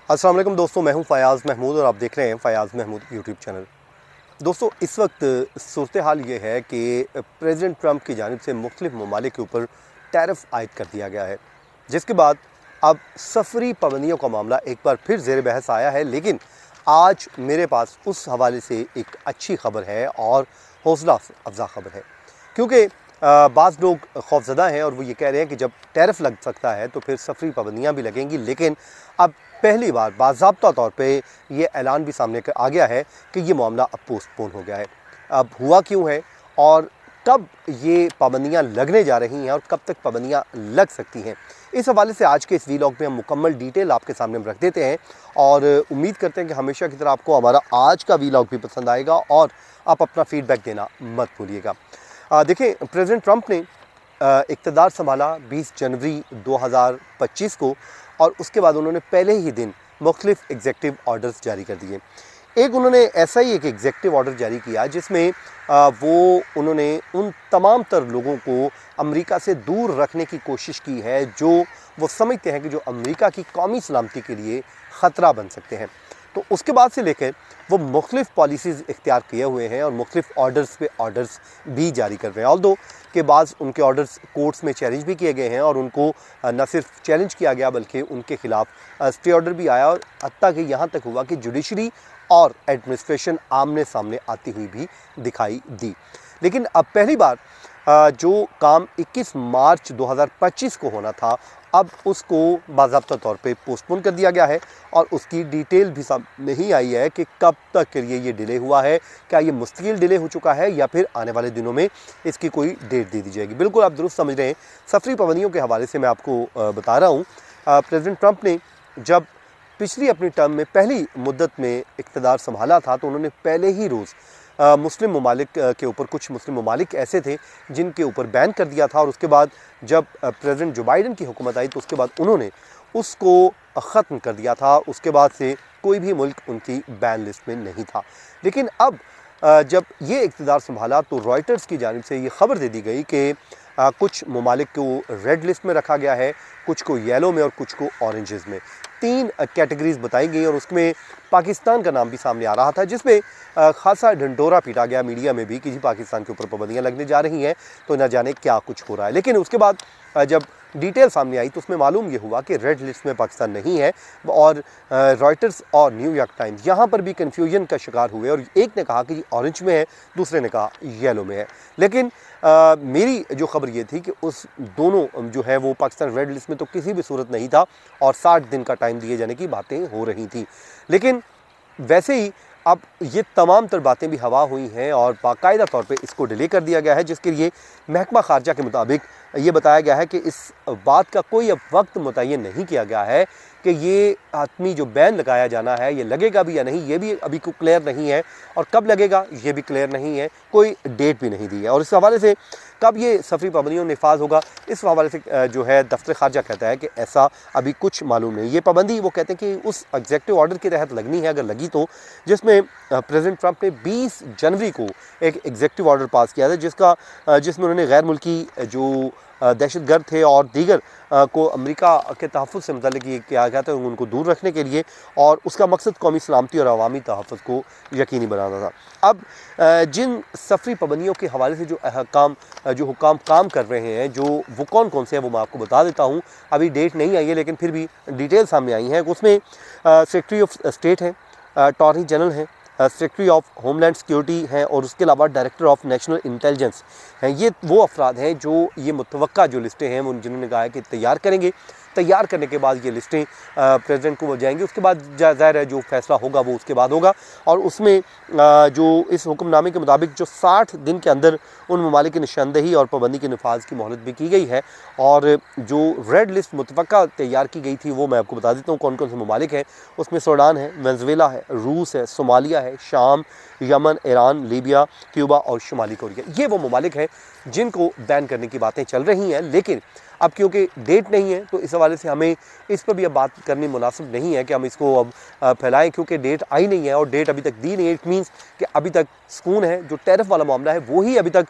अस्सलाम वालेकुम दोस्तों, मैं हूं फ़याज़ महमूद और आप देख रहे हैं फ़याज़ महमूद यूट्यूब चैनल। दोस्तों, इस वक्त सूरत हाल ये है कि प्रेसिडेंट ट्रंप की जानिब से मुख्तलिफ ममालिक के ऊपर टैरिफ आयद कर दिया गया है, जिसके बाद अब सफरी पाबंदियों का मामला एक बार फिर ज़ेर बहस आया है। लेकिन आज मेरे पास उस हवाले से एक अच्छी खबर है और हौसला अफजा खबर है, क्योंकि बाज़ लोग खौफज़दा हैं और वो ये कह रहे हैं कि जब टैरिफ लग सकता है तो फिर सफरी पाबंदियाँ भी लगेंगी। लेकिन अब पहली बार बाज़ाब्ता तौर पे ये ऐलान भी सामने आ गया है कि ये मामला अब पोस्टपोन हो गया है। अब हुआ क्यों है और कब ये पाबंदियाँ लगने जा रही हैं और कब तक पाबंदियाँ लग सकती हैं, इस हवाले से आज के इस वीलॉग में हम मुकम्मल डिटेल आपके सामने रख देते हैं। और उम्मीद करते हैं कि हमेशा की तरह आपको हमारा आज का वीलॉग भी पसंद आएगा और आप अपना फ़ीडबैक देना मत भूलिएगा। देखें, प्रेसिडेंट ट्रंप ने इक़्तिदार संभाला 20 जनवरी 2025 को और उसके बाद उन्होंने पहले ही दिन मुख्तलिफ एग्जेक्टिव ऑर्डर्स जारी कर दिए। एक उन्होंने ऐसा ही एक एग्जेक्टिव ऑर्डर जारी किया जिसमें उन्होंने उन तमाम तर लोगों को अमेरिका से दूर रखने की कोशिश की है जो वो समझते हैं कि जो अमेरिका की कौमी सलामती के लिए ख़तरा बन सकते हैं। तो उसके बाद से लेकर वो मुख्तलिफ पॉलिसीज़ इख्तियार किए हुए हैं और मुख्तलिफ ऑर्डर्स पे ऑर्डर्स भी जारी कर रहे हैं। ऑल्दो के बाद उनके ऑर्डर्स कोर्ट्स में चैलेंज भी किए गए हैं और उनको न सिर्फ चैलेंज किया गया बल्कि उनके खिलाफ स्टे ऑर्डर भी आया और हत्ता कि यहाँ तक हुआ कि जुडिशरी और एडमिनिस्ट्रेशन आमने सामने आती हुई भी दिखाई दी। लेकिन अब पहली बार जो काम 21 मार्च 2025 को होना था, अब उसको बाज़ाब्ता तौर पे पोस्टपोन कर दिया गया है और उसकी डिटेल भी सामने नहीं आई है कि कब तक के लिए ये डिले हुआ है। क्या ये मुस्तकिल डिले हो चुका है या फिर आने वाले दिनों में इसकी कोई डेट दे दी जाएगी। बिल्कुल आप दुरुस्त समझ रहे हैं। सफरी पाबंदियों के हवाले से मैं आपको बता रहा हूँ, प्रेसिडेंट ट्रंप ने जब पिछली अपनी टर्म में पहली मुद्दत में इक़्तिदार संभाला था तो उन्होंने पहले ही रोज़ मुस्लिम ममालिक के ऊपर, कुछ मुस्लिम ममालिक ऐसे थे जिनके ऊपर बैन कर दिया था और उसके बाद जब प्रेसिडेंट जो बाइडन की हुकूमत आई तो उसके बाद उन्होंने उसको ख़त्म कर दिया था। उसके बाद से कोई भी मुल्क उनकी बैन लिस्ट में नहीं था। लेकिन अब जब ये इक़्तिदार संभाला तो रॉयटर्स की जानिब से ये ख़बर दे दी गई कि कुछ ममालिक को रेड लिस्ट में रखा गया है, कुछ को येलो में और कुछ को ऑरेंजेस में। 3 कैटेगरीज बताई गई और उसमें पाकिस्तान का नाम भी सामने आ रहा था, जिसमें खासा ढंढोरा पीटा गया मीडिया में भी कि जी पाकिस्तान के ऊपर पाबंदियाँ लगने जा रही हैं, तो न जाने क्या कुछ हो रहा है। लेकिन उसके बाद जब डिटेल सामने आई तो उसमें मालूम ये हुआ कि रेड लिस्ट में पाकिस्तान नहीं है और रॉयटर्स और न्यूयॉर्क टाइम्स यहाँ पर भी कन्फ्यूजन का शिकार हुए और एक ने कहा कि जी ऑरेंज में है, दूसरे ने कहा येलो में है। लेकिन मेरी जो खबर ये थी कि उस दोनों जो है वो पाकिस्तान रेड लिस्ट में तो किसी भी सूरत नहीं था और 60 दिन का टाइम दिए जाने की बातें हो रही थी। लेकिन वैसे ही अब ये तमाम तर बातें भी हवा हुई हैं और बाकायदा तौर पे इसको डिले कर दिया गया है, जिसके लिए महकमा खारजा के मुताबिक ये बताया गया है कि इस बात का कोई अब वक्त मुतय्यन नहीं किया गया है कि ये आदमी जो बैन लगाया जाना है ये लगेगा भी या नहीं, ये भी अभी को क्लियर नहीं है और कब लगेगा ये भी क्लियर नहीं है, कोई डेट भी नहीं दी है। और इस हवाले से कब ये सफरी पाबंदियों निफाज होगा, इस हवाले से जो है दफ्तर खारजा कहता है कि ऐसा अभी कुछ मालूम नहीं। ये पाबंदी वो कहते हैं कि उस एग्जेक्टिव ऑर्डर के तहत लगनी है, अगर लगी तो, जिसमें प्रेसिडेंट ट्रंप ने 20 जनवरी को एक एग्जेक्टिव ऑर्डर पास किया था जिसमें उन्होंने गैर मुल्की जो दहशतगर्द थे और दीगर को अमेरिका के तहफ़्फ़ुज़ से मुतल्लिक़ ये किया गया था उनको दूर रखने के लिए, और उसका मकसद कौमी सलामती और अवामी तहफ़्फ़ुज़ को यकीनी बनाना था। अब जिन सफरी पाबंदियों के हवाले से जो हुकाम काम कर रहे हैं, जो वो कौन कौन से हैं वो मैं आपको बता देता हूँ। अभी डेट नहीं आई है लेकिन फिर भी डिटेल सामने आई हैं। उसमें सेक्रेटरी ऑफ स्टेट हैं, अटॉर्नी जनरल हैं, सेक्रेटरी ऑफ होमलैंड सिक्योरिटी हैं और उसके अलावा डायरेक्टर ऑफ नेशनल इंटेलिजेंस हैं। ये वो अफराद हैं जो ये मुतवक्का जो लिस्टें हैं वो जिन्होंने कहा है कि तैयार करेंगे। तैयार करने के बाद ये लिस्टें प्रेसिडेंट को जाएंगी, उसके बाद ज़ाहिर है जो फैसला होगा वो उसके बाद होगा। और उसमें जो इस हुक्मनामे के मुताबिक जो 60 दिन के अंदर उन ममालिक की निशानदेही और पाबंदी के नफाज की मोहलत भी की गई है। और जो रेड लिस्ट मुतवक्का तैयार की गई थी वो मैं आपको बता देता हूँ कौन कौन से ममालिक हैं। उसमें सूडान है, वेनेज़ुएला है, रूस है, सोमालिया है, शाम, यमन, ईरान, लीबिया, क्यूबा और शुमाली कोरिया। ये वो ममालिक हैं जिनको बैन करने की बातें चल रही हैं। लेकिन अब क्योंकि डेट नहीं है तो इस हवाले से हमें इस पर भी अब बात करनी मुनासिब नहीं है कि हम इसको अब फैलाएं, क्योंकि डेट आई नहीं है और डेट अभी तक दी नहीं है। इट मीन्स कि अभी तक सुकून है। जो टैरिफ वाला मामला है वो ही अभी तक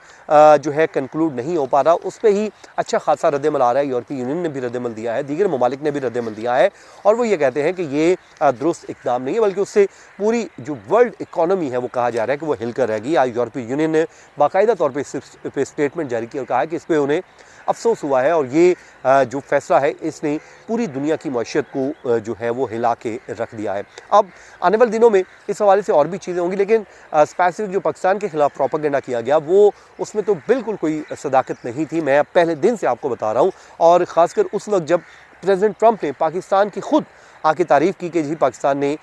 जो है कंक्लूड नहीं हो पा रहा, उस पर ही अच्छा खासा रद्दमल आ रहा है। यूरोपीय यूनियन ने भी रद्दमल दिया है, दीगर ममालिक ने भी रद्दमल दिया है और वो ये कहते हैं कि ये दुरुस्त इकदाम नहीं है, बल्कि उससे पूरी जो वर्ल्ड इकॉनमी है वो कहा जा रहा है कि वो हिलकर रहेगी। आज यूरोपीय यूनियन ने बाकायदा तौर पर स्टेटमेंट जारी किया और कहा कि इस पर उन्हें अफसोस हुआ है और ये जो फैसला है इसने पूरी दुनिया की मईशत को जो है वो हिला के रख दिया है। अब आने वाले दिनों में इस हवाले से और भी चीज़ें होंगी, लेकिन स्पेसिफिक जो पाकिस्तान के खिलाफ प्रोपेगेंडा किया गया वो उसमें तो बिल्कुल कोई सदाकत नहीं थी। मैं पहले दिन से आपको बता रहा हूँ, और ख़ासकर उस वक्त जब प्रेसिडेंट ट्रंप ने पाकिस्तान की खुद आके तारीफ़ की कि जी पाकिस्तान ने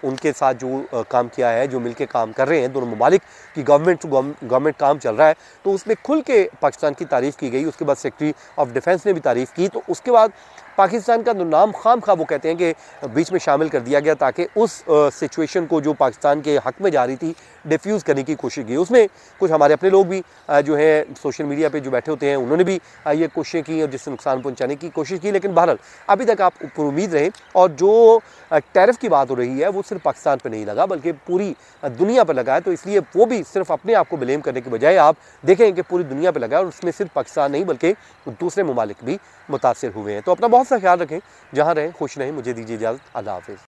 उनके साथ जो काम किया है, जो मिलके काम कर रहे हैं, दोनों ममालिक की गवर्नमेंट टू गवर्नमेंट काम चल रहा है, तो उसमें खुल के पाकिस्तान की तारीफ़ की गई। उसके बाद सेक्रेटरी ऑफ डिफेंस ने भी तारीफ़ की। तो उसके बाद पाकिस्तान का नाम खाम खा वो कहते हैं कि बीच में शामिल कर दिया गया ताकि उस सिचुएशन को जो पाकिस्तान के हक में जा रही थी डिफ्यूज़ करने की कोशिश की। उसमें कुछ हमारे अपने लोग भी जो है सोशल मीडिया पे जो बैठे होते हैं उन्होंने भी ये कोशिशें की और जिससे नुकसान पहुंचाने की कोशिश की। लेकिन बहरहाल अभी तक आप ऊपर उम्मीद रहें, और जो टैरिफ की बात हो रही है वो सिर्फ पाकिस्तान पर नहीं लगा बल्कि पूरी दुनिया पर लगा है। तो इसलिए वो भी सिर्फ अपने आप को ब्लेम करने के बजाय आप देखें कि पूरी दुनिया पर लगा है और उसमें सिर्फ पाकिस्तान नहीं बल्कि दूसरे ममालिक भी मुतासिर हुए हैं। तो अपना बहुत सा ख्याल रखें, जहाँ रहें खुश रहें। मुझे दीजिए इजाज़त, अल्लाह हाफ़िज़।